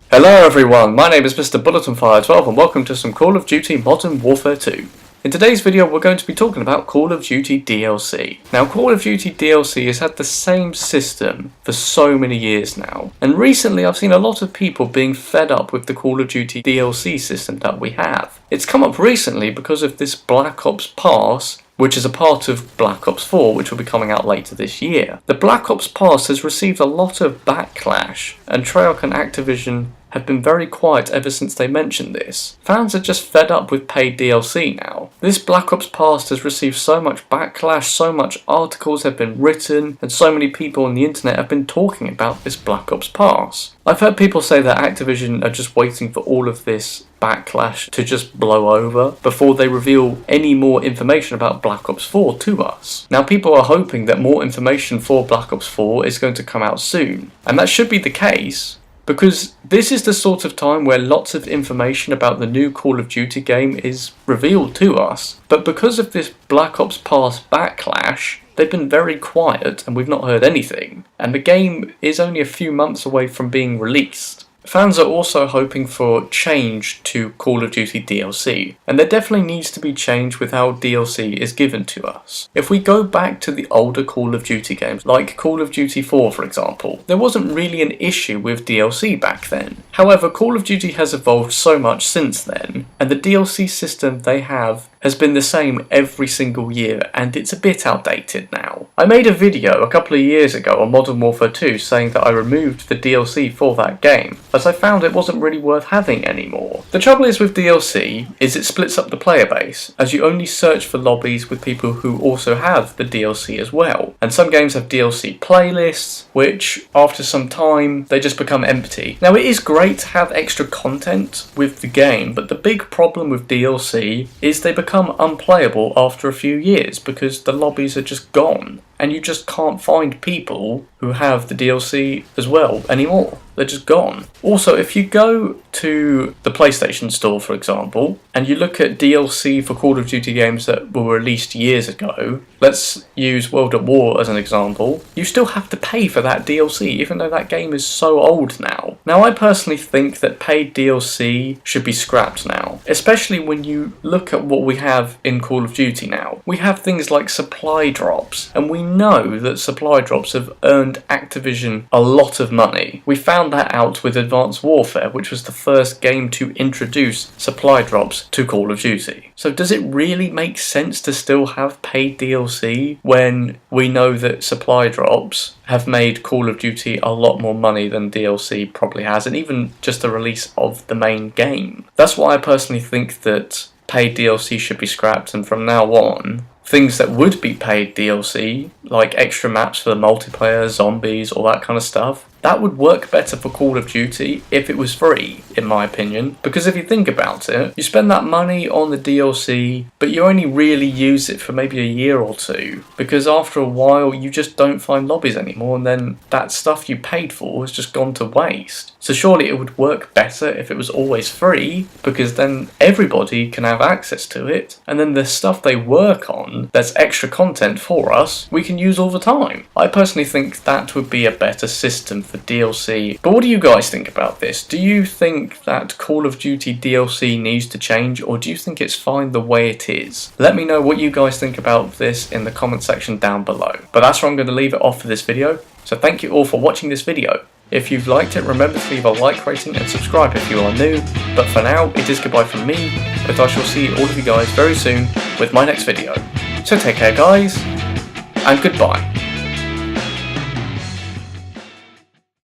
Hello everyone, my name is Mr. Bulletinfire12 and welcome to some Call of Duty Modern Warfare 2. In today's video we're going to be talking about Call of Duty DLC. Now Call of Duty DLC has had the same system for so many years now, and recently I've seen a lot of people being fed up with the Call of Duty DLC system that we have. It's come up recently because of this Black Ops Pass, which is a part of Black Ops 4, which will be coming out later this year. The Black Ops Pass has received a lot of backlash, and Treyarch and Activision have been very quiet ever since they mentioned this. Fans are just fed up with paid DLC now. This Black Ops Pass has received so much backlash, so much articles have been written, and so many people on the internet have been talking about this Black Ops Pass. I've heard people say that Activision are just waiting for all of this backlash to just blow over before they reveal any more information about Black Ops 4 to us. Now people are hoping that more information for Black Ops 4 is going to come out soon, and that should be the case, because this is the sort of time where lots of information about the new Call of Duty game is revealed to us, but because of this Black Ops Pass backlash, they've been very quiet and we've not heard anything, and the game is only a few months away from being released. Fans are also hoping for change to Call of Duty DLC, and there definitely needs to be change with how DLC is given to us. If we go back to the older Call of Duty games, like Call of Duty 4 for example, there wasn't really an issue with DLC back then. However, Call of Duty has evolved so much since then, and the DLC system they have has been the same every single year, and it's a bit outdated now. I made a video a couple of years ago on Modern Warfare 2 saying that I removed the DLC for that game, as I found it wasn't really worth having anymore. The trouble is with DLC is it splits up the player base, as you only search for lobbies with people who also have the DLC as well. And some games have DLC playlists, which after some time they just become empty. Now it is great to have extra content with the game, but the big problem with DLC is they become unplayable after a few years because the lobbies are just gone and you just can't find people who have the DLC as well anymore. They're just gone. Also, if you go to the PlayStation Store, for example, and you look at DLC for Call of Duty games that were released years ago, let's use World at War as an example, you still have to pay for that DLC, even though that game is so old now. Now, I personally think that paid DLC should be scrapped now, especially when you look at what we have in Call of Duty now. We have things like supply drops, and we know that supply drops have earned Activision a lot of money. We found that out with Advanced Warfare, which was the first game to introduce supply drops to Call of Duty. So does it really make sense to still have paid DLC when we know that supply drops have made Call of Duty a lot more money than DLC probably has, and even just the release of the main game? That's why I personally think that paid DLC should be scrapped, and from now on, things that would be paid DLC, like extra maps for the multiplayer, zombies, all that kind of stuff, that would work better for Call of Duty if it was free, in my opinion. Because if you think about it, you spend that money on the DLC, but you only really use it for maybe a year or two, because after a while you just don't find lobbies anymore, and then that stuff you paid for has just gone to waste. So surely it would work better if it was always free, because then everybody can have access to it, and then the stuff they work on that's extra content for us, we can use all the time. I personally think that would be a better system for DLC. But what do you guys think about this? Do you think that Call of Duty DLC needs to change, or do you think it's fine the way it is? Let me know what you guys think about this in the comment section down below. But that's where I'm going to leave it off for this video. So thank you all for watching this video. If you've liked it, remember to leave a like rating and subscribe if you are new. But for now, it is goodbye from me, but I shall see all of you guys very soon with my next video. So take care guys, and goodbye.